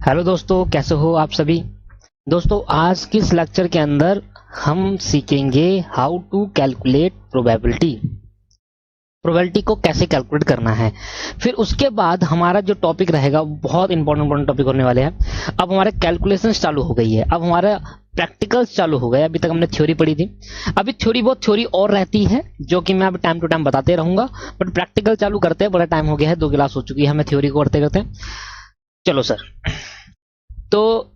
Hello दोस्तों, कैसे हो आप सभी। दोस्तों आज के इस लेक्चर के अंदर हम सीखेंगे how to calculate probability. Probability को कैसे कैलकुलेट करना है। फिर उसके बाद हमारा जो टॉपिक रहेगा बहुत इंपॉर्टेंट टॉपिक होने वाले हैं। अब हमारे कैलकुलेशंस चालू हो गई है, अब हमारा प्रैक्टिकल्स चालू हो गए। अभी तक हमने थ्योरी पढ़ी थी, अभी थ्योरी और रहती है जो कि मैं अब टाइम टू टाइम बताते रहूंगा, बट प्रैक्टिकल चालू करते हैं। बड़ा टाइम हो गया है, 2 क्लास हो चुकी है हमें थ्योरी को करते करते। चलो सर, तो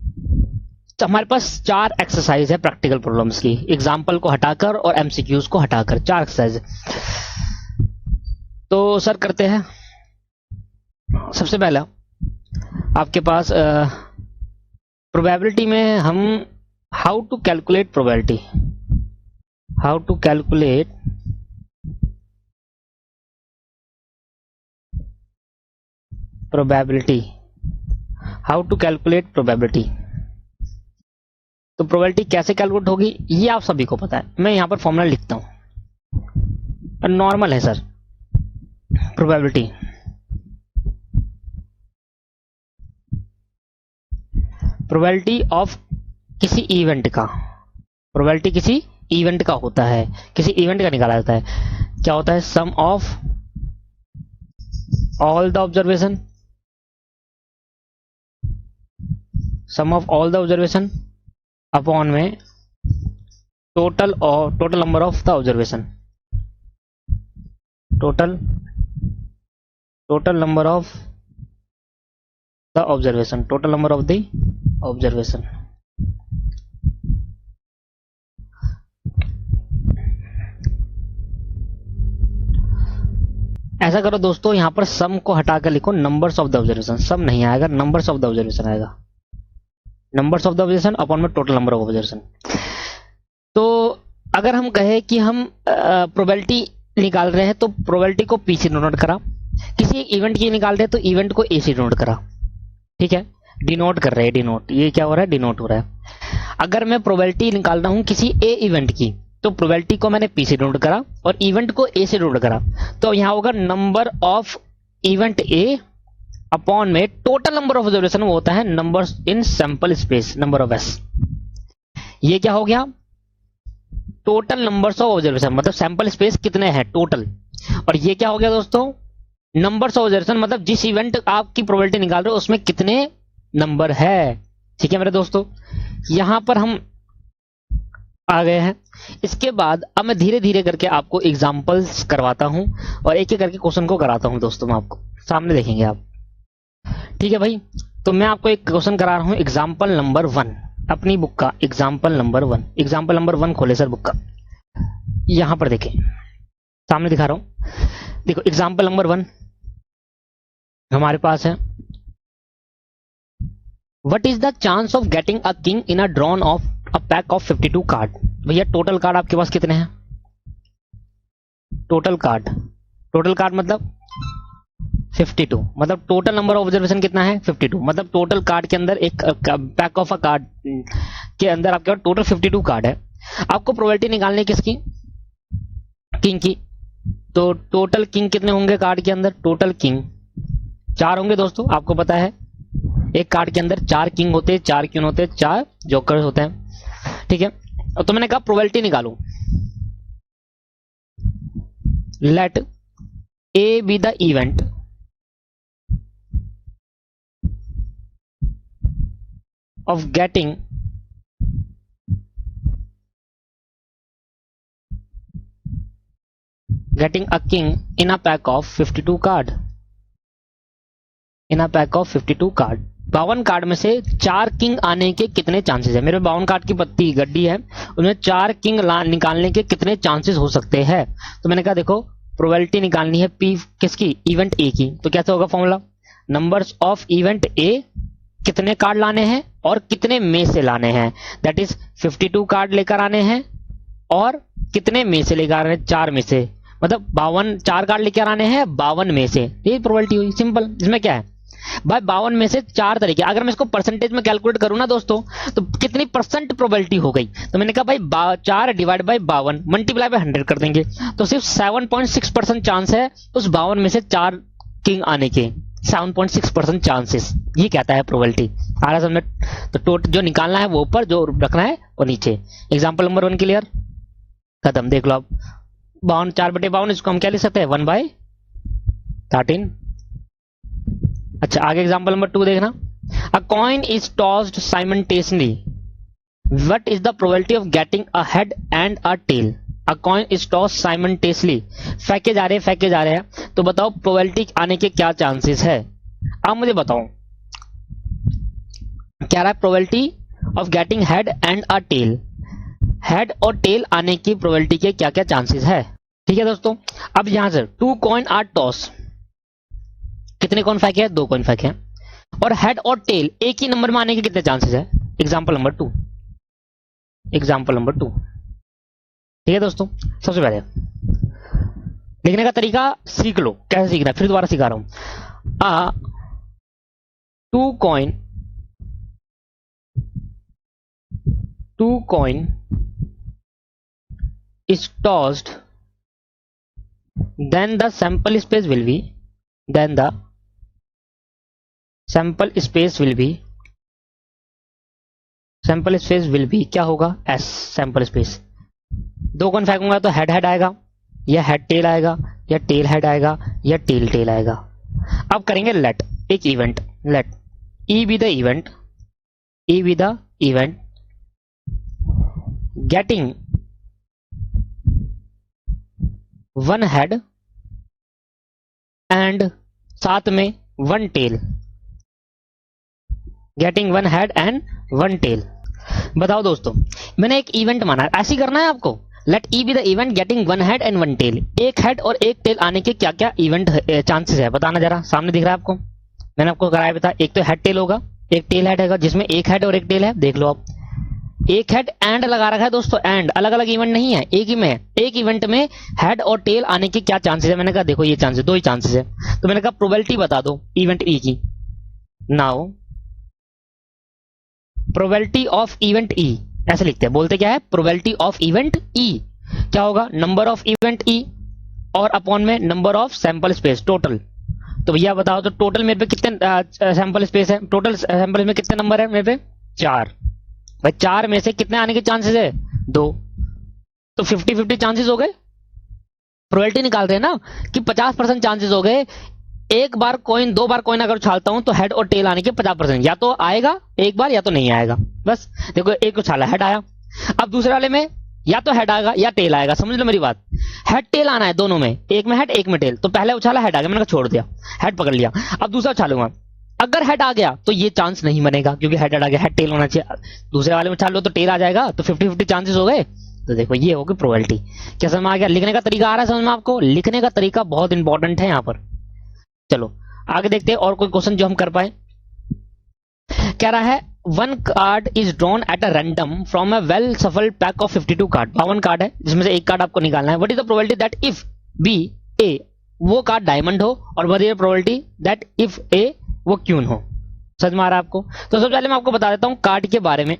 हमारे पास 4 एक्सरसाइज है प्रैक्टिकल प्रॉब्लम्स की, एग्जाम्पल को हटाकर और एमसीक्यूज को हटाकर 4 एक्सरसाइज। तो सर करते हैं। सबसे पहला आपके पास प्रोबेबिलिटी में हम how to calculate probability, how to calculate probability, how to calculate probability. तो प्रोबेबिलिटी कैसे कैलकुलेट होगी ये आप सभी को पता है। मैं यहां पर फॉर्मूला लिखता हूं, नॉर्मल है सर। प्रोबेबिलिटी प्रोबेबिलिटी ऑफ किसी इवेंट का, प्रोबेबिलिटी किसी इवेंट का होता है, किसी इवेंट का निकाला जाता है। क्या होता है? Sum of all the observation, sum of all the observation upon में total number of the observation, total number of the observation, total number of the observation. ऐसा करो दोस्तों, यहां पर सम को हटाकर लिखो numbers of the observation. Sum नहीं आएगा, नंबर्स ऑफ द ऑब्जर्वेशन आएगा, numbers of the observation upon में टोटल नंबर ऑफ ऑब्जर्वेशन। तो अगर हम कहें कि हम प्रोबेबिलिटी निकाल रहे हैं तो प्रोबेबिलिटी को पी से डिनोट करा, किसी एक इवेंट की निकाल रहे हैं तो इवेंट को ए से डिनोट करा। ठीक है, डिनोट कर रहे हैं, डिनोट, ये क्या हो रहा है? डिनोट हो रहा है। अगर मैं प्रोबेबिलिटी निकाल रहा हूं किसी ए इवेंट की तो प्रोबेबिलिटी को मैंने पी से डिनोट करा और इवेंट को ए से डिनोट करा। तो यहां होगा number of event A upon में टोटल नंबर ऑफ ऑब्जर्वेशन, वो होता है numbers in sample space, number of S. ये क्या हो गया? टोटल नंबर्स ऑफ ऑब्जर्वेशन, मतलब सैंपल स्पेस कितने हैं टोटल। और ये क्या हो गया दोस्तों? नंबर्स ऑफ ऑब्जर्वेशन, मतलब जिस इवेंट आपकी प्रोबेबिलिटी निकाल रहे हो उसमें कितने नंबर है। ठीक है मेरे दोस्तों, यहां पर हम आ गए हैं। इसके बाद अब मैं धीरे धीरे करके आपको एग्जांपल्स करवाता हूं और एक एक करके क्वेश्चन को कराता हूं दोस्तों। मैं आपको सामने देखेंगे आप, ठीक है भाई। तो मैं आपको एक क्वेश्चन करा रहा हूं, एग्जाम्पल नंबर 1, अपनी बुक का एग्जाम्पल नंबर 1। एग्जाम्पल नंबर 1 खोले सर बुक का, यहां पर देखें, सामने दिखा रहा हूं। देखो एग्जाम्पल नंबर 1 हमारे पास है, what is the chance of getting a king in a drawn of a pack of 52 card. भैया टोटल कार्ड आपके पास कितने हैं? टोटल कार्ड मतलब 52, मतलब टोटल नंबर ऑफ ऑब्जर्वेशन कितना है? 52। मतलब टोटल कार्ड के अंदर एक पैक ऑफ अ कार्ड के अंदर आपके पास टोटल 52 कार्ड है। आपको प्रोबेबिलिटी निकालनी है किसकी? किंग की। तो टोटल किंग कितने होंगे कार्ड के अंदर? टोटल किंग 4 होंगे दोस्तों, आपको पता है एक कार्ड के अंदर 4 किंग होते हैं, 4 क्वीन होते हैं, 4 जोकर्स होते हैं। ठीक है, तो मैंने कहा प्रोबेबिलिटी निकालू। Let A be the event of getting a king in a pack of 52 card, in a pack of 52 card. 52 card में से 4 किंग आने के कितने चांसेस है? मेरे 52 कार्ड की पत्ती गड्डी है, उसमें 4 किंग निकालने के कितने चांसेस हो सकते हैं। तो मैंने कहा देखो प्रोबेबिलिटी निकालनी है पी किसकी? इवेंट ए की। तो कैसे होगा फॉर्मूला? नंबर्स ऑफ इवेंट ए, कितने कार्ड लाने हैं और कितने में से लाने हैं, दैट इज 52 कार्ड लेकर आने हैं और कितने में से लेकर आने हैं? 4 में से, मतलब 4 कार्ड लेकर आने हैं 52 में से। ये प्रोबेबिलिटी हुई सिंपल। इसमें क्या है भाई? 52 में से 4 तरीके। अगर मैं इसको परसेंटेज में कैलकुलेट करूं ना दोस्तों तो कितनी परसेंट प्रोबेबिलिटी हो गई? तो मैंने कहा भाई 4 डिवाइड बाई 52 मल्टीप्लाई बाय 100 कर देंगे तो सिर्फ 7.6% चांस है उस 52 में से 4 किंग आने के। 7.6% चांसेस, ये कहता है प्रोबेबिलिटी। आ रहा समझ? तो टोटल जो निकालना है वो ऊपर, जो रखना है वो नीचे। एग्जांपल नंबर 1 क्लियर, खत्म। देख लो आप, 52 4/52, इसको हम क्या लिख सकते हैं 1/13। अच्छा, आगे एग्जांपल नंबर 2 देखना। A coin is tossed simultaneously, what is the probability of getting a head and a tail. A coin is tossed simultaneously, फेंके जा रहे हैं, तो बताओ प्रोबेबिलिटी आने के क्या चांसेस है। अब मुझे बताओ क्या रहा है, probability of getting head and a tail, head और टेल आने की प्रोबेबिलिटी के क्या क्या चांसेस है। ठीक है दोस्तों, अब यहां से 2 कॉइन आर टॉस, कितने कॉइन फेंके हैं, 2 कॉइन फेंके हैं, और हेड और टेल एक ही नंबर में आने के कितने चांसेस है। Example number 2, example number 2। ठीक है दोस्तों, सबसे पहले लिखने का तरीका सीख लो, कैसे सीखना है फिर दोबारा सिखा रहा हूं। आ 2 coin is tossed, then the sample space will be, then the sample space will be क्या होगा, s sample space। 2 कौन फेंकूंगा तो हेड हेड आएगा, या हेड टेल आएगा, या टेल हेड आएगा, या टेल टेल आएगा। अब करेंगे लेट, एक event, let e be the event getting 1 head and साथ में 1 tail, getting 1 head and 1 tail. बताओ दोस्तों, मैंने एक इवेंट माना है, ऐसे करना है आपको। Let E be the event getting 1 head and 1 tail, एक हेड और एक टेल आने के क्या क्या इवेंट चांसेस है, बताना जरा। सामने दिख रहा है आपको, मैंने आपको कराया बता, एक तो हेड टेल होगा, एक टेल हेड है, जिसमें एक हेड और एक टेल है। देख लो आप, एक हेड एंड लगा रखा है दोस्तों, एंड अलग अलग इवेंट नहीं है, एक ही में है। एक इवेंट में हेड और टेल आने के क्या चांसेस है, मैंने कहा देखो ये चांसेस, 2 ही चांसेस है, तो मैंने कहा प्रोबेबिलिटी बता दो इवेंट ई की। Now probability of event E, ऐसे लिखते हैं, बोलते क्या है, प्रोबेबिलिटी ऑफ इवेंट ई क्या होगा, नंबर ऑफ इवेंट ई और अपॉन में number of sample space total. तो भैया बताओ, तो टोटल मेरे पे कितने सैंपल स्पेस है, टोटल सैंपल में कितने नंबर है मेरे पे, 4। भाई 4 में से कितने आने के चांसेस है, 2, तो 50-50 चांसेस हो गए। प्रोबेबिलिटी निकालते हैं ना कि 50% चांसेस हो गए, एक बार कॉइन 2 बार कॉइन अगर उछालता हूं तो हेड और टेल आने के 50%, या तो आएगा एक बार या तो नहीं आएगा। बस देखो, एक उछाला हेड आया, अब दूसरे वाले में या तो हेड आएगा या टेल आएगा, समझ लो मेरी बात। हेड टेल आना है दोनों में, एक में हेड एक में टेल, तो पहले उछाला हेड आ गया, मैंने कहा छोड़ दिया, हेड पकड़ लिया। अब दूसरा उछालूंगा, अगर हेड आ गया तो ये चांस नहीं बनेगा, क्योंकि हेड आ गया, हेड टेल होना चाहिए। दूसरे वाले में उछाल लो तो टेल आ जाएगा, तो 50-50 चांसेस हो गए। तो देखो ये होगी प्रोबेबिलिटी। क्या समझ में आ गया? लिखने का तरीका आ रहा है समझ में आपको? लिखने का तरीका बहुत इंपॉर्टेंट है यहाँ पर। चलो आगे देखते हैं और कोई क्वेश्चन जो हम कर पाए। कह रहा है 1 card is drawn at a random from a well shuffled pack of 52 card. 52 card है, जिसमें से एक कार्ड आपको निकालना है। What is the probability that if be a वो कार्ड डायमंड हो, और what is the probability that if a वो क्यून हो। समझ में आ रहा है आपको? तो सबसे पहले मैं आपको बता देता हूं कार्ड के बारे में।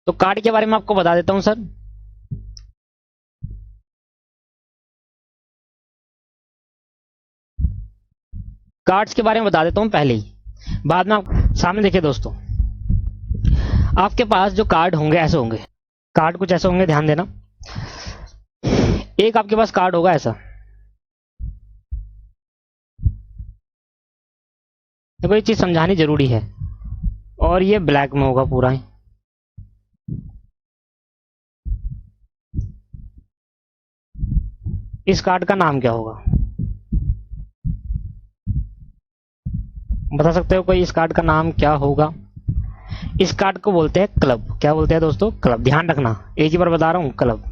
तो कार्ड के बारे में आपको बता देता हूं सर। कार्ड्स के बारे में बता देता हूं पहले ही, बाद में आप सामने देखिए दोस्तों, आपके पास जो कार्ड होंगे ऐसे होंगे, कार्ड कुछ ऐसे होंगे, ध्यान देना। एक आपके पास कार्ड होगा ऐसा, देखो ये चीज समझानी जरूरी है, और ये ब्लैक में होगा पूरा ही। इस कार्ड का नाम क्या होगा, बता सकते हो कोई? इस कार्ड का नाम क्या होगा? इस कार्ड को बोलते हैं क्लब। क्या बोलते हैं दोस्तों? क्लब। ध्यान रखना, एक ही बार बता रहा हूं, क्लब,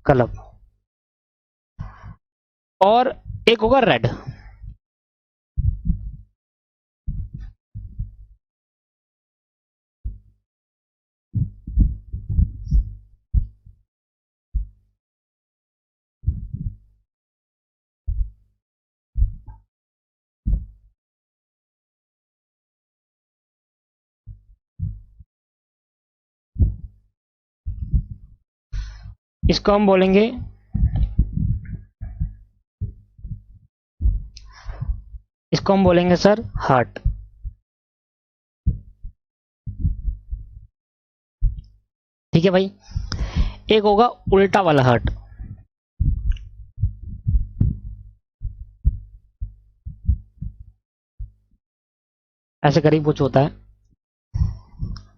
क्लब। और एक होगा रेड। इसको हम बोलेंगे इसको हम बोलेंगे सर हार्ट। ठीक है भाई। एक होगा उल्टा वाला हार्ट। ऐसे करीब कुछ होता है।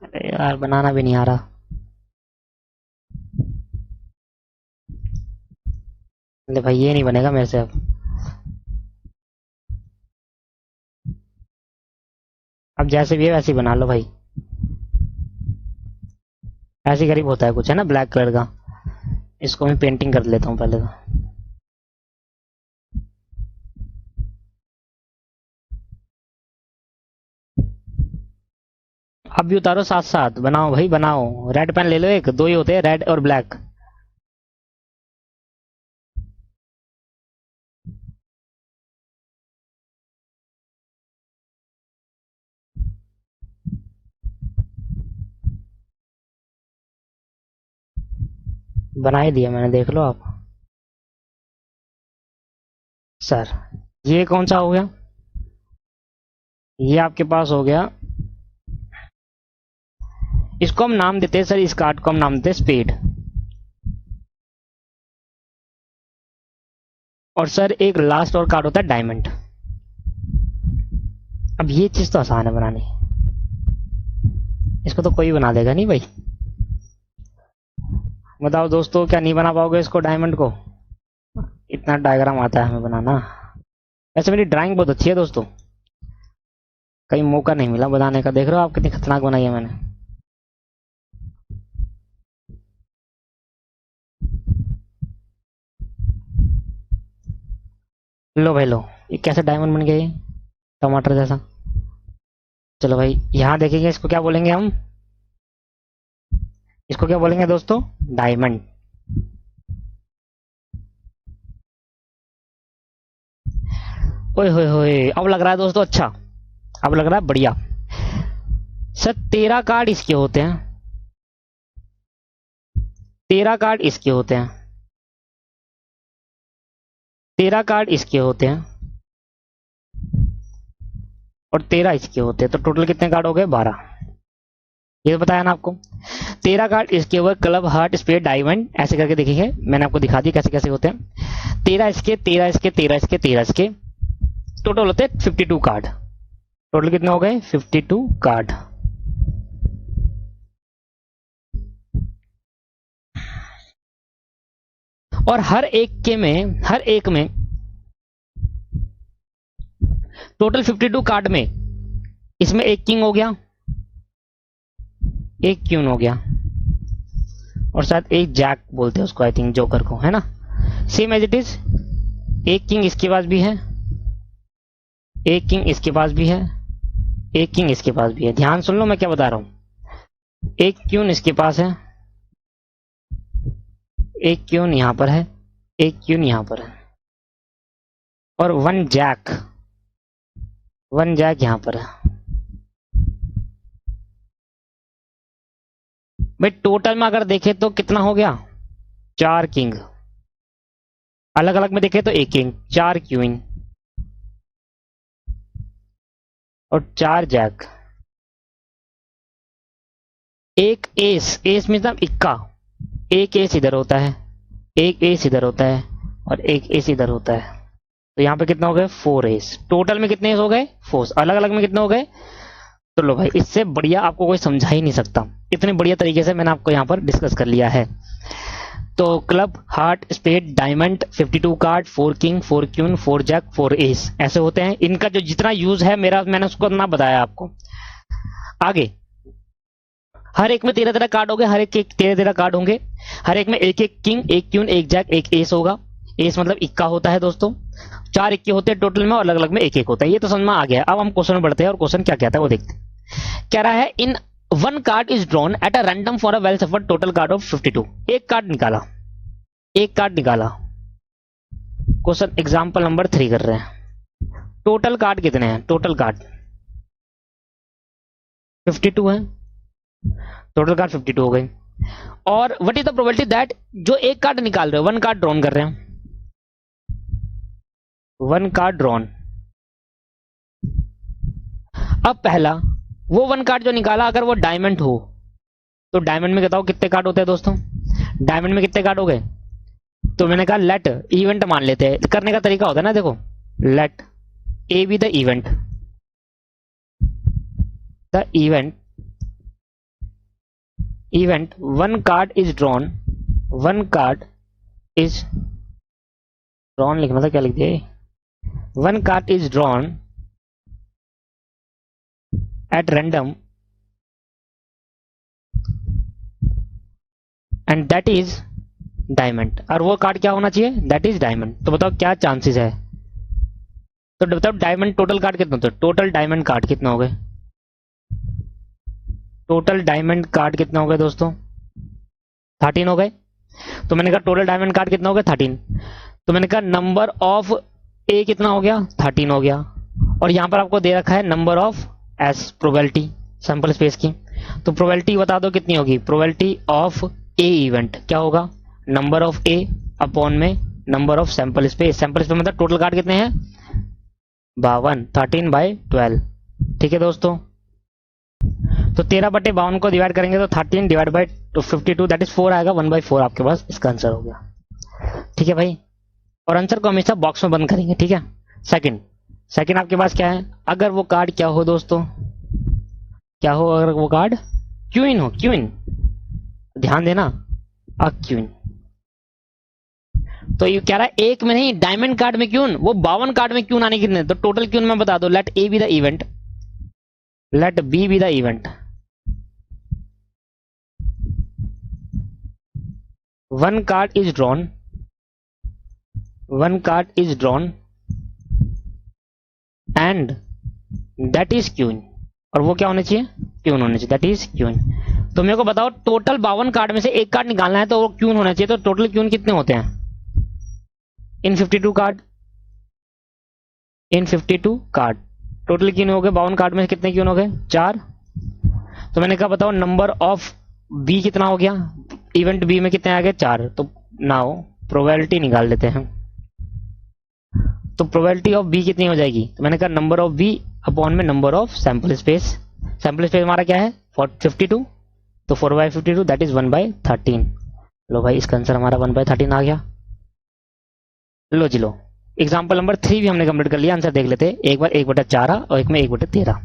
अरे यार बनाना भी नहीं आ रहा। अरे भाई ये नहीं बनेगा मेरे से अब। अब जैसे भी है वैसे ही बना लो भाई। ऐसे करीब होता है कुछ, है ना, ब्लैक कलर का। इसको मैं पेंटिंग कर लेता हूँ पहले तो। अब भी उतारो साथ साथ, बनाओ भाई बनाओ। रेड पेन ले लो, एक दो ही होते हैं, रेड और ब्लैक। बना ही दिया मैंने, देख लो आप। सर ये कौन सा हो गया? ये आपके पास हो गया। इसको हम नाम देते हैं सर, इस कार्ड को हम नाम देते हैं स्पेड। और सर एक लास्ट और कार्ड होता है डायमंड। अब ये चीज तो आसान है बनानी, इसको तो कोई बना देगा नहीं भाई। बताओ दोस्तों, क्या नहीं बना पाओगे इसको, डायमंड को? इतना डायग्राम आता है हमें बनाना। वैसे मेरी ड्राइंग बहुत अच्छी है दोस्तों, कहीं मौका नहीं मिला बनाने का। देख रहे हो आप कितनी खतरनाक बनाई है मैंने। लो भाई लो, ये कैसे डायमंड बन गया ये, टमाटर जैसा। चलो भाई यहाँ देखेंगे, इसको क्या बोलेंगे हम? इसको क्या बोलेंगे दोस्तों? डायमंड। ओए होए होए, अब लग रहा है दोस्तों अच्छा, अब लग रहा है बढ़िया। सर 13 कार्ड इसके होते हैं, 13 कार्ड इसके होते हैं, 13 कार्ड इसके होते हैं और 13 इसके होते हैं, तो टोटल कितने कार्ड हो गए? 12। ये तो बताया ना आपको। 13 कार्ड इसके हुए, क्लब, हार्ट, स्पेड, डायमंड, ऐसे करके देखेंगे। मैंने आपको दिखा दिया कैसे कैसे होते हैं। 13 इसके, 13 इसके, 13 इसके, 13 इसके, टोटल होते हैं 52 कार्ड। टोटल कितने हो गए? 52 कार्ड। और हर एक में टोटल 52 कार्ड में इसमें एक किंग हो गया, एक क्यून हो गया, और शायद एक जैक बोलते हैं उसको, आई थिंक जोकर को, है ना। सेम एज इट इज, एक किंग इसके पास भी है, एक किंग इसके पास भी है, एक किंग इसके पास भी है। ध्यान सुन लो मैं क्या बता रहा हूं। एक क्यून इसके पास है, एक क्यून यहां पर है, एक क्यून यहां पर है, और वन जैक यहां पर है। भाई टोटल में अगर देखें तो कितना हो गया? 4 किंग। अलग अलग में देखें तो एक किंग, 4 क्वीन और 4 जैक, एक एस, एस मतलब इक्का। एक एस इधर होता है, एक एस इधर होता है, और एक एस इधर होता है। तो यहाँ पे कितना हो गए? 4 एस। टोटल में कितने एस हो गए? 4। अलग अलग में कितने हो गए? तो लो भाई, इससे बढ़िया आपको कोई समझा ही नहीं सकता, इतने बढ़िया तरीके से मैंने आपको यहाँ पर डिस्कस कर लिया है। तो club, heart, spade, diamond, 52 card, 4 king, 4 queen, 4 jack, 4 ace, ऐसे होते हैं। इनका जो जितना यूज है मेरा, मैंने उसको ना बताया आपको। आगे हर एक में 13 13 कार्ड हो गए, हर एक के 13 13 कार्ड होंगे, हर एक में एक एक किंग, एक क्वीन, एक जैक, एक एस होगा। एस मतलब इक्का होता है दोस्तों। 4 इक्के होते हैं टोटल में, और अलग अलग में एक एक होता है। ये तो समझ में आ गया। अब हम क्वेश्चन में बढ़ते हैं, और क्वेश्चन क्या कहता है वो देखते हैं। कह रहा है in one card is drawn at a random for a well suffered total card of 52। एक कार्ड निकाला, एक कार्ड निकाला। क्वेश्चन एग्जांपल नंबर 3 कर रहे हैं। टोटल कार्ड कितने हैं? टोटल कार्ड 52 है, टोटल कार्ड 52 हो गए। और what is the probability that, जो एक कार्ड निकाल रहे हो, वन कार्ड ड्रॉन कर रहे हैं, वन कार्ड ड्रॉन, अब पहला वो 1 कार्ड जो निकाला अगर वो डायमंड हो तो डायमंड में बताओ कितने कार्ड होते हैं दोस्तों, डायमंड में कितने कार्ड हो गए। तो मैंने कहा लेट इवेंट मान लेते हैं, करने का तरीका होता है ना, देखो let A be the event, the event 1 card is drawn, 1 card is drawn लिखना था, क्या लिख दिया, 1 card is drawn at random and that is diamond, और वो कार्ड क्या होना चाहिए, दैट इज डायमंड। तो बताओ क्या चांसेस है, तो बताओ डायमंड टोटल कार्ड कितने होते हैं, टोटल डायमंड कार्ड कितना हो गए, टोटल डायमंड कार्ड कितना हो गए दोस्तों, 13 हो गए। तो मैंने कहा टोटल डायमंड कार्ड कितना हो गया, 13। तो मैंने कहा नंबर ऑफ ए कितना हो गया, 13 हो गया, और यहां पर आपको दे रखा है number of S, probability sample space की। तो प्रोबेबिलिटी बता दो कितनी होगी, प्रोबेबिलिटी ऑफ ए इवेंट क्या होगा, नंबर ऑफ ए अपॉन में number of sample space, sample space मतलब टोटल कार्ड कितने हैं 52, 13/12। ठीक है दोस्तों, तो 13/52 को डिवाइड करेंगे तो 13 डिवाइड बाई 52 दैट इज 4 आएगा, 1/4 आपके पास इसका आंसर हो गया। ठीक है भाई, और आंसर को हमेशा बॉक्स में बंद करेंगे। ठीक है, सेकंड आपके पास क्या है, अगर वो कार्ड क्या हो दोस्तों, क्या हो अगर वो कार्ड क्वीन हो, क्वीन ध्यान देना, अ क्वीन। तो ये कह रहा है एक में नहीं, डायमंड कार्ड में क्यून, वो 52 कार्ड में क्यून आने कितने, तो टोटल क्यून में बता दो, let A be the event, let B be the event, 1 card is drawn, 1 card is drawn and that is queen, और वो क्या होने चाहिए, क्यून होने चाहिए, दैट इज क्यून। तो मेरे को बताओ टोटल 52 कार्ड में से एक कार्ड निकालना है तो वो क्यून होना चाहिए, तो टोटल क्यून कितने होते हैं इन 52 कार्ड, इन 52 कार्ड टोटल क्यून हो गए, 52 कार्ड में से कितने क्यून हो गए 4। तो मैंने कहा बताओ नंबर ऑफ बी कितना हो गया, इवेंट बी में कितने आ गए 4। तो नाउ प्रोबेबिलिटी निकाल लेते हैं, तो प्रोबेबिलिटी ऑफ बी कितनी हो जाएगी, तो मैंने कहा नंबर ऑफ बी अपॉन में number of sample space, sample space हमारा क्या है 52, तो 4/52 दैट इज 1/13। लो भाई इसका आंसर हमारा 1/13 आ गया। लो जी लो, एग्जाम्पल नंबर 3 भी हमने कंप्लीट कर लिया, आंसर देख लेते हैं, एक बार 1/4 और एक में 1/13।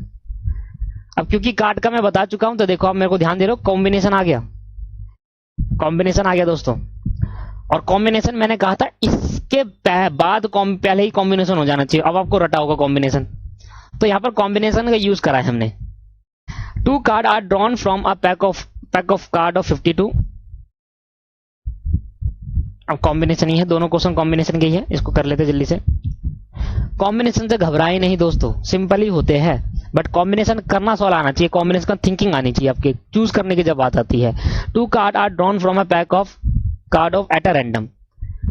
अब क्योंकि कार्ड का मैं बता चुका हूं तो देखो आप मेरे को ध्यान दे रहे हो, कॉम्बिनेशन आ गया, कॉम्बिनेशन आ गया दोस्तों, और कॉम्बिनेशन मैंने कहा था इसके बाद पहले ही कॉम्बिनेशन हो जाना चाहिए, अब आपको रटा होगा कॉम्बिनेशन, तो यहां पर कॉम्बिनेशन का यूज करा है हमने। 2 card are drawn from a pack of card of 52। अब कॉम्बिनेशन ही है, दोनों क्वेश्चन कॉम्बिनेशन के ही है, इसको कर लेते जल्दी से। कॉम्बिनेशन से घबराए नहीं दोस्तों, सिंपल ही होते हैं, बट कॉम्बिनेशन करना सवाल आना चाहिए, कॉम्बिनेशन का थिंकिंग आनी चाहिए आपके, चूज करने की जब बात आती है। 2 card are drawn from a pack of card of at a random.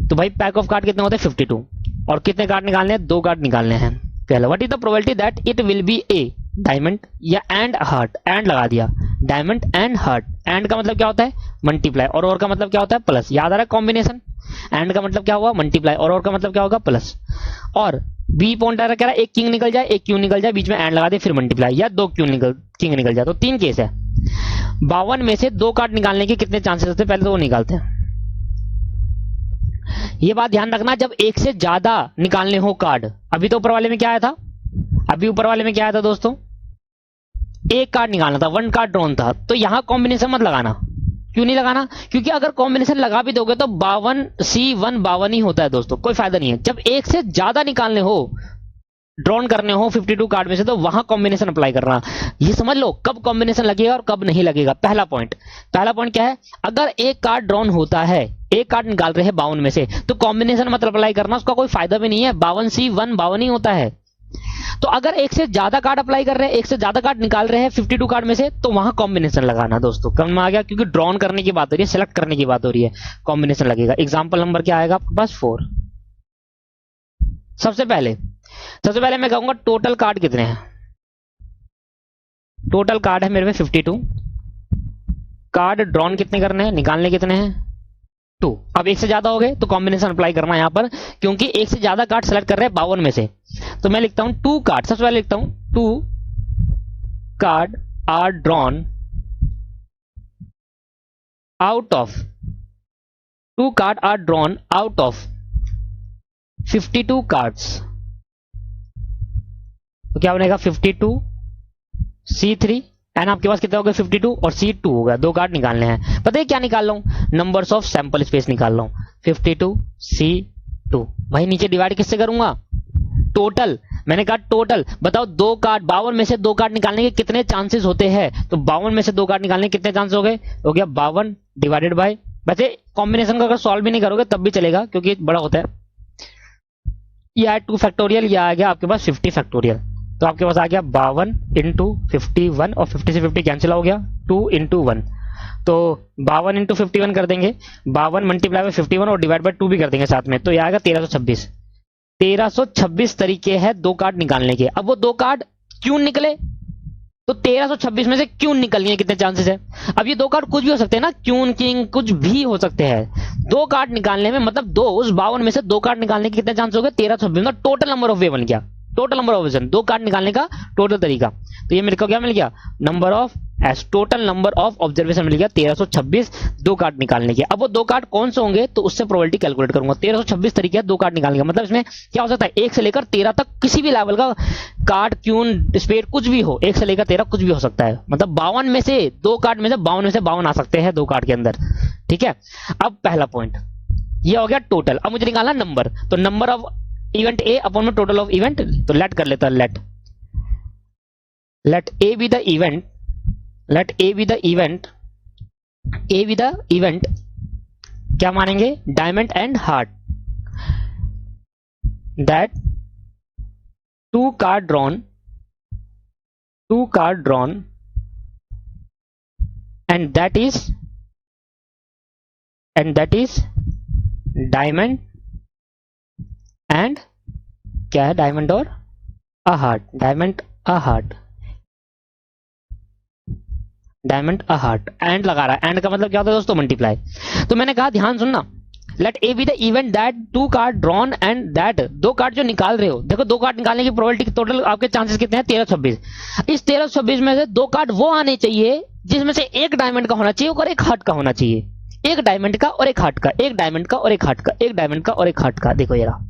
तो भाई पैक ऑफ कार्ड कितने होते हैं 52, और कितने कार्ड निकालने हैं 2 कार्ड निकालने हैं। पहला what is the probability that it will be A diamond या एंड हार्ट, एंड लगा दिया, डायमंड एंड हार्ट, एंड का मतलब क्या होता है मल्टीप्लाई, और का मतलब क्या होता है प्लस, याद आ रहा है कॉम्बिनेशन, एंड का मतलब क्या हुआ मल्टीप्लाई, और का मतलब क्या होगा प्लस, और बी पॉइंट कह रहा है एक किंग निकल जाए, एक क्यून निकल जाए, बीच में एंड लगा दे फिर मल्टीप्लाई, या 2 किंग निकल जाए, तो 3 केस है। 52 में से 2 कार्ड निकालने के कितने चांसेस होते हैं, पहले तो वो निकालते हैं। ये बात ध्यान रखना, जब एक से ज्यादा निकालने हो कार्ड, अभी तो ऊपर वाले में क्या आया था, अभी ऊपर वाले में क्या आया था दोस्तों, एक कार्ड निकालना था, 1 कार्ड ड्रॉन था, तो यहां कॉम्बिनेशन मत लगाना। क्यों नहीं लगाना, क्योंकि अगर कॉम्बिनेशन लगा भी दोगे तो 52C1 52 ही होता है दोस्तों, कोई फायदा नहीं है। जब एक से ज्यादा निकालने हो, ड्रॉन करने हो 52 कार्ड में से, तो वहां कॉम्बिनेशन अप्लाई करना। ये समझ लो कब कॉम्बिनेशन लगेगा और कब नहीं लगेगा। पहला पॉइंट क्या है, अगर एक कार्ड ड्रॉन होता है, एक कार्ड निकाल रहे हैं 52 में से, तो कॉम्बिनेशन मत अप्लाई करना, उसका कोई फायदा भी नहीं है, 52C1 52 ही होता है। तो अगर एक से ज्यादा कार्ड अप्लाई कर रहे हैं, एक से ज्यादा कार्ड निकाल रहे हैं 52 कार्ड में से, तो वहां कॉम्बिनेशन लगाना दोस्तों। कम में आ गया, क्योंकि ड्रॉन करने की बात हो रही है, सिलेक्ट करने की बात हो रही है, कॉम्बिनेशन लगेगा। एग्जांपल नंबर क्या आएगा आपके पास 4। सबसे पहले मैं कहूंगा टोटल कार्ड कितने हैं, टोटल कार्ड है मेरे में 52, कार्ड ड्रॉन कितने करने हैं, निकालने कितने हैं 2। अब एक से ज्यादा हो गए तो कॉम्बिनेशन अप्लाई करना है यहां पर, क्योंकि एक से ज्यादा कार्ड सेलेक्ट कर रहे हैं 52 में से। तो मैं लिखता हूं 2 कार्ड, सबसे पहले लिखता हूं 2 card are drawn out of 52 cards, तो क्या बनेगा 52 C3 एंड आपके पास कितना हो गया 52 और C2 हो गया। 2 कार्ड निकालने हैं। पता है क्या निकाल रहा हूं? नंबर्स ऑफ सैंपल स्पेस निकाल रहा हूं। 52 C2 भाई नीचे डिवाइड किससे करूंगा? टोटल। मैंने कहा टोटल। बताओ 2 कार्ड 52 में से 2 कार्ड निकालने के कितने चांसेस होते हैं? तो 52 में से 2 कार्ड निकालने के कितने चांसेस हो गए? हो गया 52 डिवाइडेड बाय, वैसे कॉम्बिनेशन का अगर सॉल्व भी नहीं करोगे तब भी चलेगा क्योंकि बड़ा होता है। ये आया 2 फैक्टोरियल, ये आ गया आपके पास 50 फैक्टोरियल। तो आपके पास आ गया 52 इंटू 51 और 50 से 50 कैंसिल हो गया 2 इंटू 1, तो 52 इंटू 51 कर देंगे। 52 मल्टीप्लाई बाय 51 और डिवाइड बाय 2 भी कर देंगे साथ में, तो ये आएगा 1326। 1326 तरीके हैं 2 कार्ड निकालने के। अब वो 2 कार्ड क्यों निकले? तो 1326 में से क्यों निकलने के कितने चांसेस है? अब ये 2 कार्ड कुछ भी हो सकते हैं ना, क्यून किंग कुछ भी हो सकते हैं। 2 कार्ड निकालने में मतलब 2 उस 52 में से 2 कार्ड निकालने के कितने चांस हो गए? 1326 में टोटल नंबर ऑफ वे बन गया। Total number of option 2 card निकालने का टोटल तरीका। तो ये मेरे को क्या मिल गया? Number of S total number of observation मिल गया 1326 2 कार्ड निकालने के। अब वो 2 कार्ड कौन से होंगे तो उससे प्रोबेबिलिटी कैलकुलेट करूंगा। 1326 तरीके 2 कार्ड निकालने का मतलब इसमें क्या हो सकता है? 1 से लेकर 13 तक किसी भी लेवल का कार्ड क्यून स्पेड कुछ भी हो, 1 से लेकर 13 कुछ भी हो सकता है। मतलब 52 में से 2 कार्ड में से 52 में से 52 आ सकते हैं 2 कार्ड के अंदर। ठीक है, अब पहला पॉइंट ये हो गया टोटल। अब मुझे निकालना नंबर, तो number of event A upon में टोटल ऑफ इवेंट, तो लेट कर लेता let A be the event, let A be the event, A be the event क्या मानेंगे? Diamond and heart, that 2 card drawn and that is diamond and क्या है? Diamond और a heart, diamond a heart, diamond a heart. And लगा रहा है। And का मतलब क्या होता है दोस्तों? मल्टीप्लाई। तो मैंने कहा ध्यान सुनना, let A be the event that 2 card drawn and that 2 card जो निकाल रहे हो, देखो 2 कार्ड निकालने की प्रोबेबिलिटी टोटल आपके चांसेस कितने हैं? 1326। इस 1326 में से 2 कार्ड वो आने चाहिए जिसमें से एक डायमंड का होना चाहिए और एक हार्ट का होना चाहिए। एक डायमंड का और एक हार्ट का, एक डायमंड का और एक हार्ट का, एक डायमंड का और एक हार्ट का। देखो ये रहा,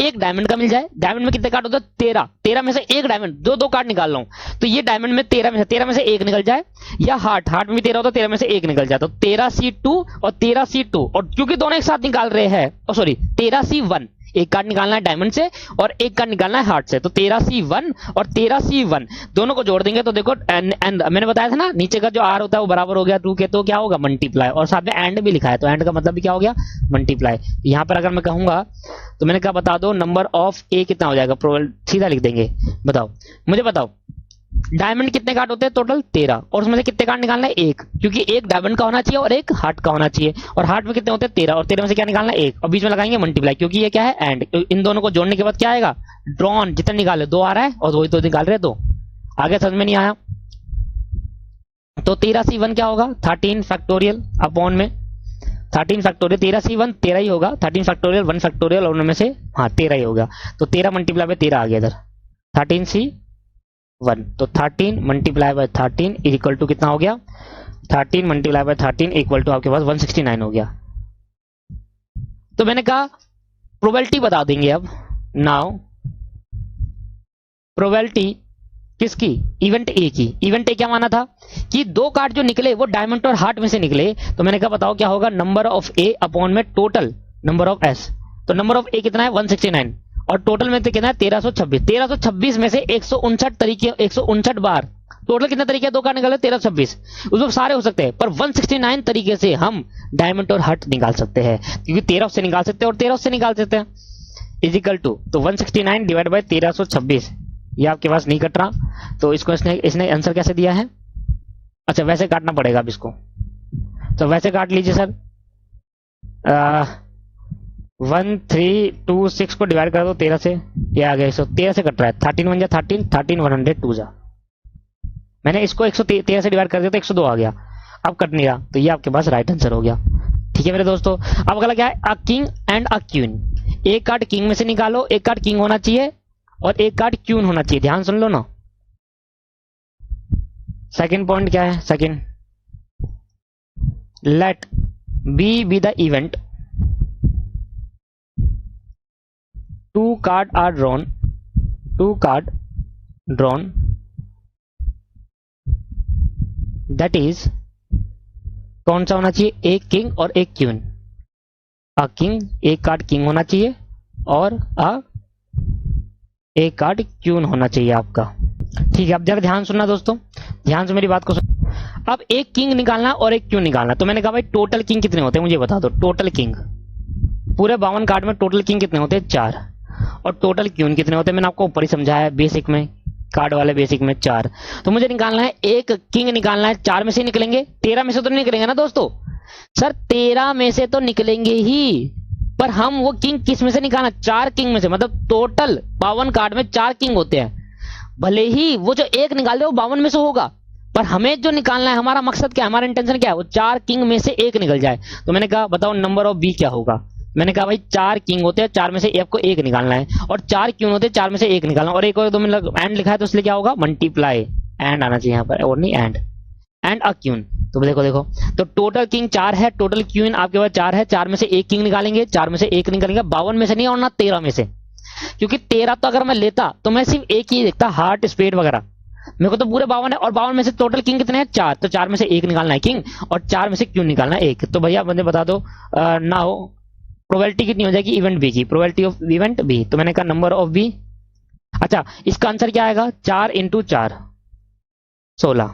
एक डायमंड का मिल जाए। डायमंड में कितने कार्ड होते हैं? 13। 13 में से एक डायमंड, 2 कार्ड निकाल रहा हूं, तो ये डायमंड में 13 में से एक निकल जाए, या हार्ट में भी 13 होता है, 13 में से एक निकल जाता, तो 13C2 और 13C2, और क्योंकि दोनों एक साथ निकाल रहे हैं, सॉरी 13C1, एक कार्ड निकालना है डायमंड से और एक कार्ड निकालना है हार्ट से, तो 13C1 और 13C1 दोनों को जोड़ देंगे तो देखो एंड मैंने बताया था ना नीचे का जो आर होता है वो बराबर हो गया 2 के, तो क्या होगा? मल्टीप्लाई। और साथ में एंड भी लिखा है, तो एंड का मतलब भी क्या हो गया? मल्टीप्लाई। यहां पर अगर मैं कहूंगा तो मैंने कहा बता दो नंबर ऑफ ए कितना हो जाएगा? सीधा लिख देंगे। बताओ, मुझे बताओ डायमंड कितने कार्ड होते हैं? टोटल 13, और उसमें से कितने कार्ड निकालना है? एक, क्योंकि एक डायमंड का होना चाहिए और एक हार्ट का होना चाहिए, और हार्ट में कितने होते हैं? 13, और 13 में से क्या निकालना है? एक, और बीच में लगाएंगे मल्टीप्लाई, क्योंकि ये क्या है? एंड। तो इन दोनों को जोड़ने के बाद क्या आएगा? ड्रॉन। जितने निकाले 2 आ रहा है और वही 2 निकाल रहे हैं 2। आगे समझ में नहीं आया? तो 13C1 क्या होगा? 13 फैक्टोरियल अपॉन में 13 फैक्टोरियल, 13C1 13 ही होगा, 13 फैक्टोरियल 1 फैक्टोरियल और उनमें से 13 ही होगा, तो 13 मल्टीप्लाई बाय 13 आ गया इधर 13C1, तो 13 multiply by 13 is equal to कितना हो गया? 13 मल्टीप्लाई बाय 13 इक्वल टू आपके पास 169 हो गया। तो मैंने कहा प्रोबेबिलिटी बता देंगे अब। नाउ प्रोबेबिलिटी किसकी? इवेंट ए की। इवेंट ए क्या माना था कि 2 कार्ड जो निकले वो डायमंड और हार्ट में से निकले, तो मैंने कहा बताओ क्या होगा? नंबर ऑफ ए अपॉन में टोटल नंबर ऑफ एस। तो नंबर ऑफ ए कितना है? 169, और टोटल में तो कितना है? 1326। 1326 में से 159 तरीके, 159 बार टोटल कितने तरीके 2 कार्ड निकाले? 1326। उसमें सारे हो सकते हैं, पर 169 तरीके से हम डायमंड और हार्ट निकाल सकते हैं, क्योंकि 13 से निकाल सकते हैं और 13 से निकाल सकते हैं, इज इक्वल टू, तो 169 डिवाइड बाय 1326, ये आपके पास नहीं कट रहा, तो इसको इसने आंसर कैसे दिया है? अच्छा वैसे काटना पड़ेगा अब इसको, तो वैसे काट लीजिए सर। 1326 को डिवाइड कर दो 13 से, ये आ गया 113 से कट रहा है, 13 1 जा 13, 13 102 जा, मैंने इसको 113 से डिवाइड कर दिया तो 102 आ गया, अब कट नहीं रहा, तो ये आपके पास राइट आंसर हो गया। ठीक है मेरे दोस्तों, अब अगला क्या है? अ किंग एंड अ क्वीन। एक कार्ड किंग में से निकालो, एक कार्ड किंग होना चाहिए और एक कार्ड क्वीन होना चाहिए, ध्यान सुन लो ना। सेकंड पॉइंट क्या है? Second, let B the event, 2 card are drawn, 2 card drawn, that is, कौन सा होना चाहिए? एक किंग और एक क्वीन। अ किंग, एक कार्ड किंग होना चाहिए और एक कार्ड क्वीन होना चाहिए आपका। ठीक है, अब जरा ध्यान सुनना दोस्तों, ध्यान से मेरी बात को सुन। अब एक किंग निकालना और एक क्वीन निकालना। तो मैंने कहा भाई टोटल किंग कितने होते हैं मुझे बता दो। टोटल किंग पूरे 52 कार्ड में टोटल किंग कितने होते हैं? 4। और टोटल क्वीन कितने होते हैं? मैंने आपको ऊपर ही समझाया बेसिक में, कार्ड वाले बेसिक में 4। तो मुझे निकालना है, एक किंग निकालना है। 4 में से निकलेंगे, 13 में से तो नहीं निकलेंगे ना दोस्तों? सर 13 में से तो निकलेंगे ही, पर हम वो किंग किस में से निकालना? 4 किंग में से। मतलब टोटल 52 कार्ड में 4 किंग होते हैं। भले ही वो जो एक निकाल दे वो 52 में से होगा, पर हमें जो निकालना है, हमारा मकसद क्या है, हमारा इंटेंशन क्या है? वो 4 किंग में से एक निकल जाए। तो मैंने कहा बताओ नंबर ऑफ बी क्या होगा? मैंने कहा भाई 4 किंग होते हैं, 4 में से आपको एक निकालना है, और 4 क्वीन होते हैं, 4 में से एक निकालना। और एक और दो में एंड लिखा है तो इसलिए क्या होगा? मल्टीप्लाई, एंड आना चाहिए यहाँ पर, और नहीं एंड अ क्वीन। तो देखो तो टोटल किंग 4 है, टोटल क्वीन आपके पास 4 है। 4 में से एक किंग निकालेंगे, 4 में से एक निकालेंगे, 52 में से नहीं और ना 13 में से, क्योंकि 13 तो अगर मैं लेता तो मैं सिर्फ एक ही देखता, हार्ट स्पेड वगैरह। मेरे को तो पूरे 52 है, और 52 में से टोटल किंग कितने हैं? 4। तो 4 में से एक निकालना है किंग, और 4 में से क्वीन निकालना है एक। तो भैया मुझे बता दो नाउ प्रोबेबिलिटी कितनी हो जाएगी इवेंट बी की? प्रोबेबिलिटी ऑफ इवेंट बी, तो मैंने कहा नंबर ऑफ बी। अच्छा, इसका आंसर क्या आएगा? 4 इंटू 4 16।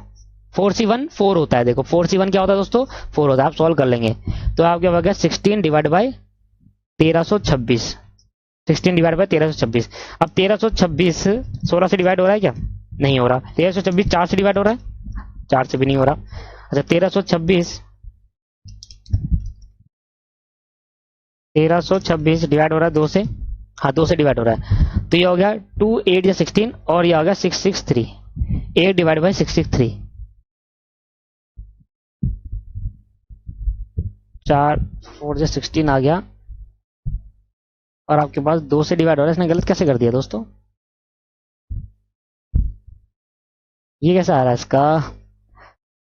4C1 4 होता है। देखो 4C1 क्या होता है दोस्तों? 4 होता है। आप सॉल्व कर लेंगे तो आपके हो गया 16 डिवाइड बाई 1326। 16 divide by 1326। अब 1326 16 से डिवाइड हो रहा है क्या? नहीं हो रहा। 1326 4 से डिवाइड हो रहा है? 4 से भी नहीं हो रहा। अच्छा 1326 डिवाइड हो रहा है 2 से, हाँ 2 से डिवाइड हो रहा है। तो ये हो गया 2 8 या 16, और ये हो गया 663। 8 डिवाइड बाई 663, 4 4 या 16 आ गया, और आपके पास 2 से डिवाइड हो रहा है। इसने गलत कैसे कर दिया दोस्तों? ये कैसा आ रहा है इसका?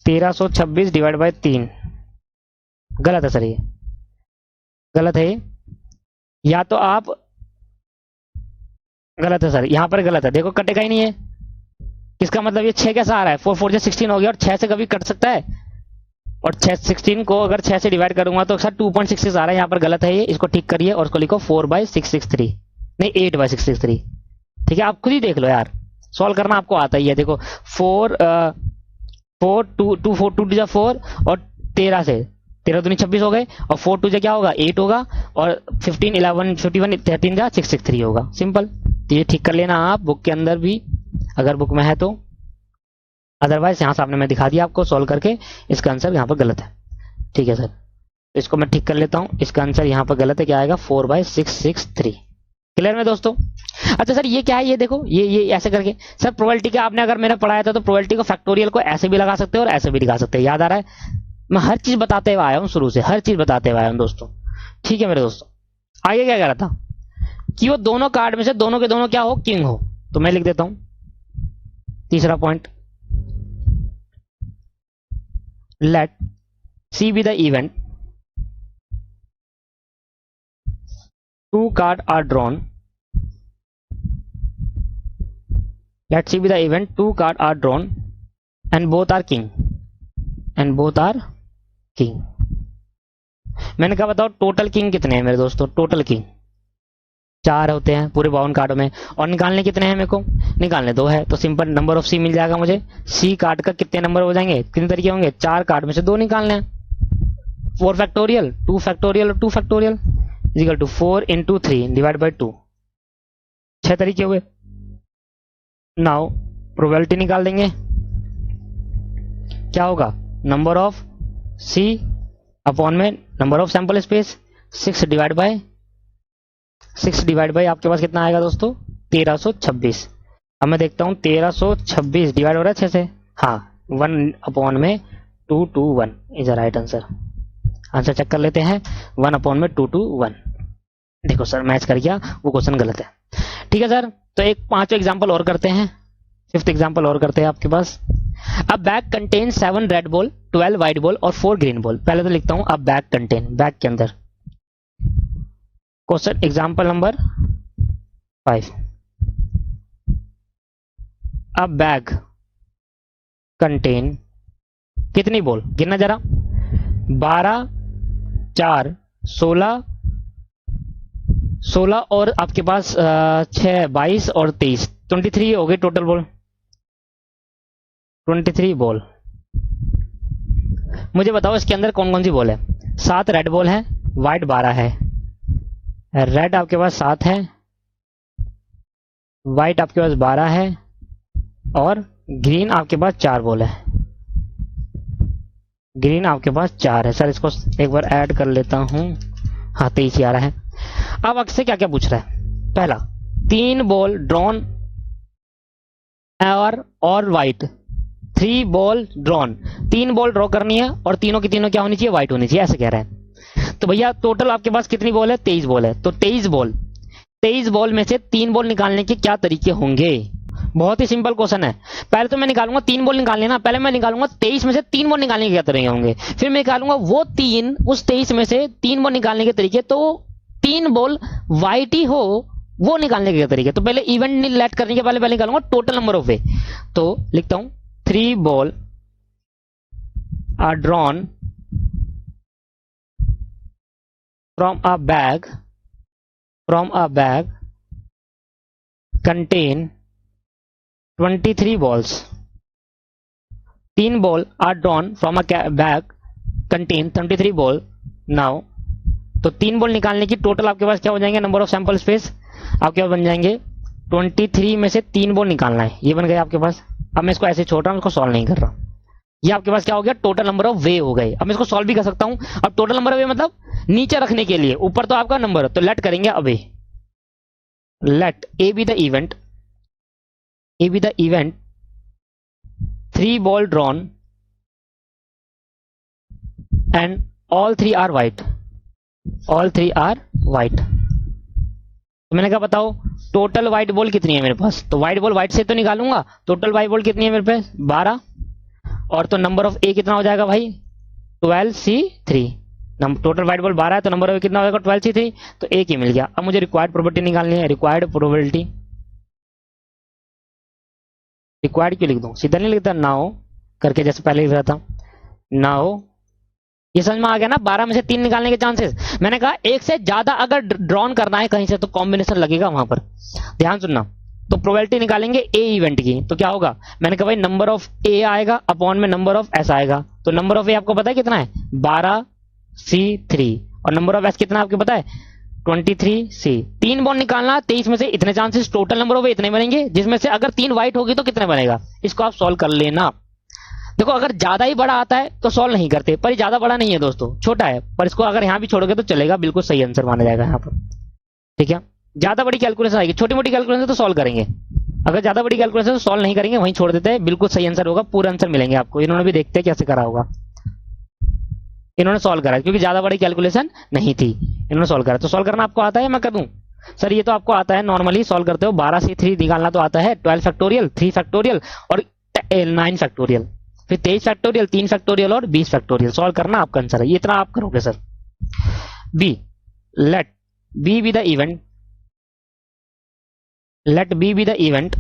1326 डिवाइड बाई 3 गलत है सर, ये गलत है। या तो आप, गलत है सर, यहां पर गलत है। देखो कटेगा ही नहीं है, इसका मतलब ये 6 कैसा आ रहा है? 4 4 16 हो गया, और 6 से कभी कट सकता है? और 6 16 को अगर 6 से डिवाइड करूंगा तो सर 2.66 आ रहा है। यहाँ पर गलत है ये, इसको ठीक करिए और इसको लिखो 4/663, नहीं 8/663। ठीक है, आप खुद ही देख लो यार, सॉल्व करना आपको आता ही है। देखो 4 4 2 2 4 2 जा 4, और 13 से 13 दूनी 26 हो गए, और 4 2 जा क्या होगा? 8 होगा, और 15 11 51 13 जा 663 होगा। सिंपल। तो ये ठीक कर लेना आप बुक के अंदर भी, अगर बुक में है तो, अदरवाइज यहाँ सामने मैं दिखा दिया आपको सॉल्व करके। इसका आंसर यहाँ पर गलत है। ठीक है सर, तो इसको मैं ठीक कर लेता हूँ। इसका आंसर यहाँ पर गलत है, क्या आएगा? 4/663। क्लियर में दोस्तों? अच्छा सर ये क्या है? ये देखो ये ऐसे करके, सर प्रोबेबिलिटी का आपने अगर मैंने पढ़ाया था तो प्रोबेबिलिटी को फैक्टोरियल को ऐसे भी लगा सकते हो और ऐसे भी लगा सकते हो। याद आ रहा है? मैं हर चीज बताते हुए आया हूँ, शुरू से हर चीज बताते हुए आया हूँ दोस्तों। ठीक है मेरे दोस्तों, आगे क्या कह रहा था कि वो दोनों कार्ड में से दोनों के दोनों क्या हो? किंग हो। तो मैं लिख देता हूं तीसरा point, let C be the event, 2 card are drawn, let C be the event 2 card are drawn and both are king, मैंने कहा बताओ टोटल किंग कितने हैं मेरे दोस्तों? टोटल किंग 4 होते हैं पूरे 52 कार्डों में, और निकालने कितने हैं मेरे को? निकालने 2 है। तो सिंपल नंबर ऑफ सी मिल जाएगा मुझे। सी कार्ड का कितने नंबर हो जाएंगे? कितने तरीके होंगे? 4 कार्ड में से 2 निकालने हैं। 4 फैक्टोरियल 2 फैक्टोरियल और 2 factorial equal to 4 into 3 divide by 2। 6 तरीके हुए। नाउ प्रोबेबिलिटी निकाल देंगे, क्या होगा? नंबर ऑफ सी अपॉन में number of sample space, 6 divide by आपके पास कितना आएगा दोस्तों? 1326। अब मैं देखता हूं 1326 डिवाइड हो रहा है 6 से, हाँ 1 अपॉन में 221 is a right answer. Answer check कर लेते हैं, 1 अपॉन में 221। देखो सर मैच कर गया, वो क्वेश्चन गलत है। ठीक है सर, तो एक 5 एग्जाम्पल और करते हैं, 5th एग्जाम्पल और करते हैं आपके पास। A bag contain 7 red ball, 12 white ball और 4 ग्रीन बॉल। पहले तो लिखता हूं अ बैग कंटेन, बैग के अंदर। क्वेश्चन एग्जांपल नंबर 5, अ बैग कंटेन कितनी बॉल, गिनना जरा। 12, 4, 16, 16 और आपके पास 6, 22 और 23, 23 हो गई टोटल बॉल। 23 बॉल। मुझे बताओ इसके अंदर कौन कौन सी बॉल है। 7 रेड बॉल है, व्हाइट 12 है। रेड आपके पास 7 है, व्हाइट आपके पास 12 है और ग्रीन आपके पास 4 बॉल है। ग्रीन आपके पास 4 है। सर इसको एक बार ऐड कर लेता हूं। हाँ 23 ही आ रहा है। अब आपसे क्या क्या पूछ रहा है। पहला, 3 बॉल ड्रॉन और white, 3 ball drawn, 3 ball draw करनी है और तीनों की तीनों क्या होनी चाहिए, व्हाइट होनी चाहिए, ऐसे कह रहा है। तो भैया टोटल आपके पास कितनी बॉल है, 23 बॉल है। तो 23 बॉल में से 3 बॉल निकालने के क्या तरीके होंगे। बहुत ही सिंपल क्वेश्चन है। पहले तो मैं निकालूंगा 3 बॉल निकालने ना, पहले मैं निकालूंगा 23 में से 3 बॉल निकालने के क्या तरीके होंगे, फिर मैं निकालूंगा वो 3, उस 23 में से 3 बॉल निकालने के तरीके। तो 3 बॉल व्हाइट ही हो वो निकालने के तरीके। तो पहले इवेंट लेट करने के पहले निकालूंगा टोटल नंबर ऑफ वे। तो लिखता हूं 3 ball are drawn from a bag contain 23 balls। 3 ball are drawn from a bag contain 23 ball. Now तो 3 बॉल निकालने की टोटल आपके पास क्या हो जाएंगे, नंबर ऑफ सैंपल स्पेस आपके पास बन जाएंगे 23 में से 3 बॉल निकालना है, ये बन गया आपके पास। अब मैं इसको ऐसे छोड़ रहा हूं, इसको सॉल्व नहीं कर रहा। ये आपके पास क्या हो गया, टोटल नंबर ऑफ वे हो गए। अब मैं इसको सॉल्व भी कर सकता हूं। अब टोटल नंबर ऑफ वे मतलब नीचे रखने के लिए, ऊपर तो आपका नंबर, तो लेट करेंगे away, let A be the event, A be the event 3 ball drawn and all 3 are white, all 3 are white। तो मैंने कहा बताओ टोटल व्हाइट बॉल कितनी है मेरे पास। तो व्हाइट बॉल व्हाइट से तो निकालूंगा, टोटल व्हाइट बॉल कितनी है मेरे पास 12, और तो नंबर ऑफ ए कितना हो जाएगा भाई 12C3। टोटल व्हाइट बॉल 12 है तो नंबर ऑफ ए कितना हो जाएगा 12C3, तो एक ही मिल गया। अब मुझे रिक्वायर्ड प्रोबेबिलिटी निकालनी है। रिक्वायर्ड प्रोबेबिलिटी, रिक्वायर्ड क्यों लिख दूं, सीधा नहीं लिखता नाउ करके जैसे पहले लिख रहा था। नाउ ये समझ में आ गया ना, 12 में से 3 निकालने के चांसेस। मैंने कहा एक से ज्यादा अगर ड्रॉन करना है कहीं से तो कॉम्बिनेशन लगेगा वहां पर, ध्यान सुनना। तो प्रोबेबिलिटी निकालेंगे ए इवेंट की, तो क्या होगा, मैंने कहा भाई नंबर ऑफ ए आएगा अपॉन में नंबर ऑफ एस आएगा। तो नंबर ऑफ ए आपको पता है कितना है 12C3 और नंबर ऑफ एस कितना आपको पता है 23C। 3 बॉल निकालना, 23 में से इतने चांसेस, टोटल नंबर ऑफ इतने बनेंगे, जिसमें से अगर 3 व्हाइट होगी तो कितने बनेगा, इसको आप सॉल्व कर लेना। देखो अगर ज्यादा ही बड़ा आता है तो सॉल्व नहीं करते, पर ये ज्यादा बड़ा नहीं है दोस्तों, छोटा है, पर इसको अगर यहां भी छोड़ोगे तो चलेगा, बिल्कुल सही आंसर माना जाएगा यहां पर। ठीक है, ज्यादा बड़ी कैलकुलेशन आएगी, छोटी मोटी कैलकुलेशन तो सॉल्व करेंगे, अगर ज्यादा बड़ी कैलकुलेशन तो सॉल्व नहीं करेंगे, वहीं छोड़ देते हैं, बिल्कुल सही आंसर होगा, पूरा आंसर मिलेंगे आपको। इन्होंने भी देखते हैं कैसे करा होगा, इन्होंने सॉल्व करा क्योंकि ज्यादा बड़ी कैलकुलेशन नहीं थी, इन्होंने सॉल्व करा। तो सॉल्व करना आपको आता है, मैं कर दूं सर, ये तो आपको आता है, नॉर्मली सॉल्व करते हो। 12C3 निकालना तो आता है, 12 फैक्टोरियल, 3 फैक्टोरियल और 9 फैक्टोरियल, फिर 23 फैक्टोरियल, 3 फैक्टोरियल और 20 फैक्टोरियल। सॉल्व करना आपका आंसर है, ये इतना आप करोगे sir. B, let B be the event, let B be the event,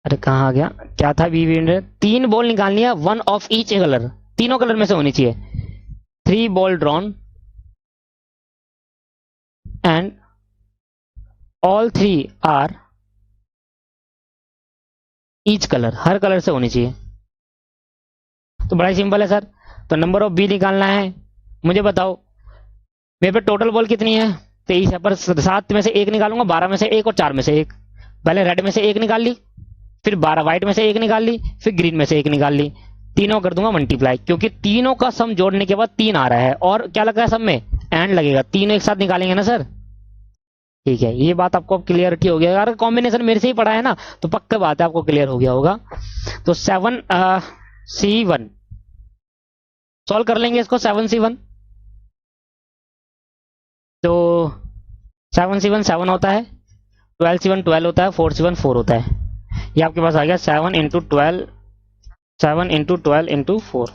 अरे कहां आ गया, क्या था बी बी इवेंट, 3 बॉल निकालनी है, 1 ऑफ ईच कलर, तीनों कलर में से होनी चाहिए। 3 ball drawn and all 3 are each colour, हर कलर से होनी चाहिए। तो बड़ा ही सिंपल है सर। तो नंबर ऑफ बी निकालना है, मुझे बताओ मेरे पे टोटल बॉल कितनी है 23 है, पर 7 में से 1 निकालूंगा, 12 में से 1 और 4 में से 1। पहले रेड में से 1 निकाल ली, फिर 12 व्हाइट में से 1 निकाल ली, फिर ग्रीन में से 1 निकाल ली, तीनों कर दूंगा मल्टीप्लाई, क्योंकि तीनों का सम जोड़ने के बाद 3 आ रहा है, और क्या लगा है सब में एंड लगेगा, तीनों एक साथ निकालेंगे ना सर। ठीक है, ये बात आपको क्लियरिटी हो गया, अगर कॉम्बिनेशन मेरे से ही पढ़ा है ना तो पक्का बात है आपको क्लियर हो गया होगा। तो 7C1 सॉल्व कर लेंगे इसको, 7C1, तो 7C1 7 होता है, 12C1 12 होता है, 4C1 4 होता है। ये आपके पास आ गया 7 इंटू 12 इंटू 4,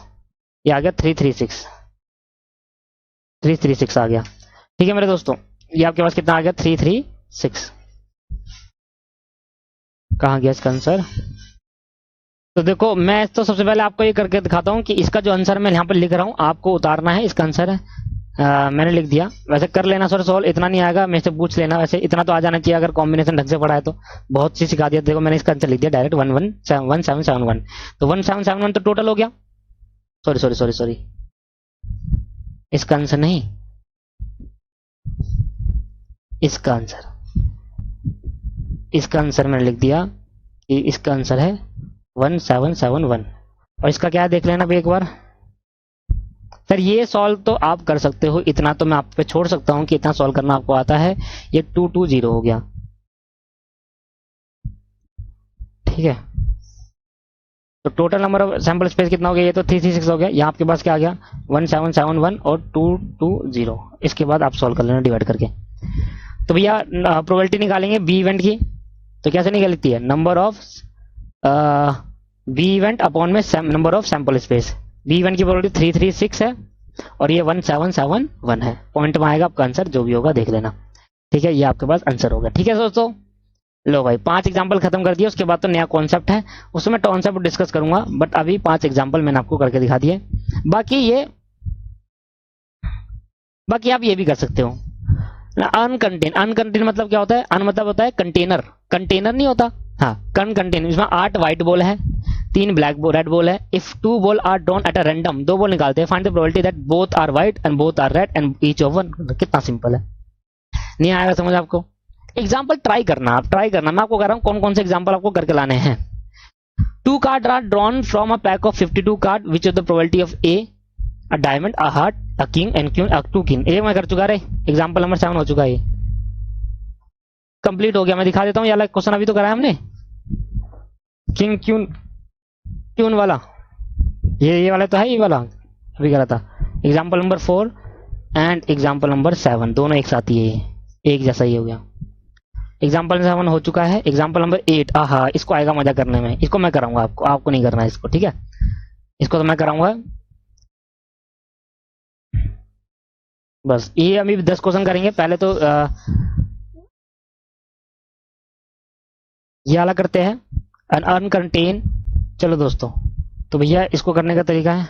ये आ गया 336 आ गया। ठीक है मेरे दोस्तों, ये आपके पास कितना आ गया 336। कहाँ गया इसका आंसर? तो देखो मैं तो सबसे पहले आपको ये करके दिखाता हूँ कि इसका जो आंसर मैं यहाँ पर लिख रहा हूँ आपको उतारना है। इसका आंसर है मैंने लिख दिया। वैसे कर लेना सर सॉल्व, इतना नहीं आएगा मेरे से पूछ लेना, वैसे इतना तो आ जाना चाहिए अगर कॉम्बिनेशन ढंग से पढ़ा है तो। बहुत चीज सिखा दिया। देखो मैंने इसका आंसर लिख दिया डायरेक्ट 1771। तो 1771 तो टोटल हो गया। सॉरी इसका आंसर नहीं, इसका आंसर मैंने लिख दिया कि इसका आंसर है 1771। और इसका क्या है देख लेना भी एक बार। सर ये सॉल्व तो आप कर सकते हो, इतना तो मैं आप पे छोड़ सकता हूं कि इतना सॉल्व करना आपको आता है। ये 220 हो गया। ठीक है, तो total number of sample space कितना हो गया? ये तो 336 हो गया। यहाँ आपके पास क्या आ गया 1771 और 220। इसके बाद आप सॉल्व कर लेना डिवाइड करके। तो भैया प्रोबेबिलिटी निकालेंगे बी इवेंट की, तो कैसे निकलती है? Number of B event upon में number of sample space. B event की प्रोबेबिलिटी 336 है और ये 1771 है। पॉइंट में आएगा आपका आंसर, जो भी होगा देख लेना। ठीक है, ये आपके पास आंसर होगा। ठीक है दोस्तों, लो भाई 5 एग्जाम्पल खत्म कर दिए। उसके बाद तो नया कॉन्सेप्ट है, उसमें कॉन्सेप्ट डिस्कस करूंगा, बट अभी 5 एग्जाम्पल मैंने आपको करके दिखा दिए। बाकी आप ये भी कर सकते हो। अनकंटेन मतलब क्या होता है? अन मतलब होता है कंटेनर नहीं होता। हाँ, कंटेन। इसमें 8 व्हाइट बॉल है, 3 ब्लैक रेड बॉल है। If 2 ball are drawn at a random, 2 ball निकालते हैं, find the probability that both are white and both are red and each of one. कितना सिंपल है, नहीं आएगा समझ आपको? एग्जाम्पल ट्राई करना, आप ट्राई करना। मैं आपको कह रहा हूं कौन कौन से एग्जाम्पल आपको करके लाने हैं। 2 card are drawn from a pack of 52 card, which is the probability of A, a diamond, a heart, a king and queen, a 2 king. ये मैं कर चुका रे, एग्जाम्पल नंबर 7 हो चुका है, कंप्लीट हो गया। मैं दिखा देता हूँ, ये क्वेश्चन अभी तो कराया हमने, किंग क्यून वाला। ये वाला तो है, ये वाला अभी करा था। Example number 4 and example number 7 दोनों एक साथ ही है, एक जैसा ही हो गया। एग्जाम्पल 7 हो चुका है। एग्जाम्पल नंबर 8, आहा इसको आएगा मजा करने में, इसको मैं कराऊंगा आपको नहीं करना है इसको। ठीक है, इसको तो मैं कराऊंगा। बस ये अभी 10 क्वेश्चन करेंगे। पहले तो ये वाला करते हैं, अनकंटेन। चलो दोस्तों, तो भैया इसको करने का तरीका है,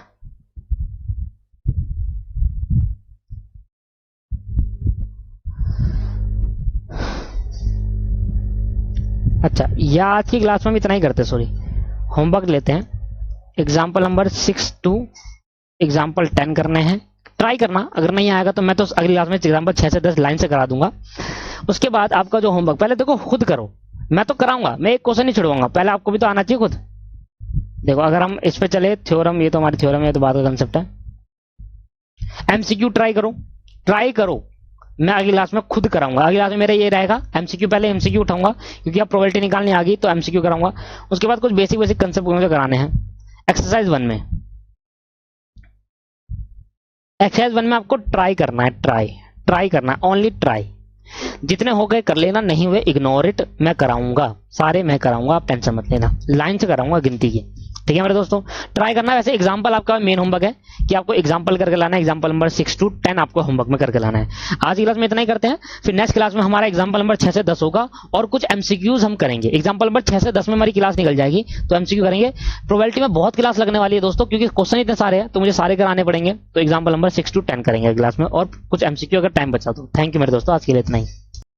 अच्छा या आज की क्लास में भी इतना ही करते, सॉरी होमवर्क लेते हैं। एग्जाम्पल नंबर 6 to एग्जाम्पल 10 करने हैं। ट्राई करना, अगर नहीं आएगा तो मैं तो अगली क्लास में एग्जाम्पल 6 से 10 लाइन से करा दूंगा। उसके बाद आपका जो होमवर्क, पहले देखो खुद करो, मैं तो कराऊंगा, मैं एक क्वेश्चन नहीं छुड़वाऊंगा, पहले आपको भी तो आना चाहिए खुद। देखो अगर हम इस पे चले, थ्योरम, ये तो हमारी थ्योरम है, तो बात का कंसेप्ट है। एमसीक्यू ट्राई करो, मैं अगली क्लास में खुद कराऊंगा। अगली क्लास में मेरा ये रहेगा, एमसीक्यू पहले एमसीक्यू उठाऊंगा, क्योंकि आप प्रोबेबिलिटी निकालनी आ गई तो एमसीक्यू कराऊंगा। उसके बाद कुछ बेसिक कंसेप्ट मुझे कराने हैं। एक्सरसाइज 1 में आपको ट्राई करना है, ट्राई करना है, ओनली ट्राई। जितने हो गए कर लेना, नहीं हुए इग्नोर इट। मैं कराऊंगा, सारे मैं कराऊंगा, आप टेंशन मत लेना, लाइन से कराऊंगा गिनती की। ठीक है मेरे दोस्तों, ट्राई करना। वैसे एग्जांपल आपका मेन होमवर्क है कि आपको एग्जांपल करके लाना है। एग्जांपल नंबर 6 to 10 आपको होमवर्क में करके लाना है। आज की क्लास में इतना ही करते हैं, फिर नेक्स्ट क्लास में हमारा एग्जांपल नंबर 6 से 10 होगा और कुछ एमसीक्यूज हम करेंगे। एग्जांपल नंबर 6 से 10 में हमारी क्लास निकल जाएगी, तो एमसीक्यू करेंगे। प्रोबेबिलिटी में बहुत क्लास लगने वाली है दोस्तों, क्योंकि क्वेश्चन इतने सारे हैं तो मुझे सारे कराने पड़ेंगे। तो एग्जांपल नंबर 6 to 10 करेंगे क्लास में, और कुछ एमसीक्यू अगर टाइम बचा तो। थैंक यू मेरे दोस्तों, आज के लिए इतना ही।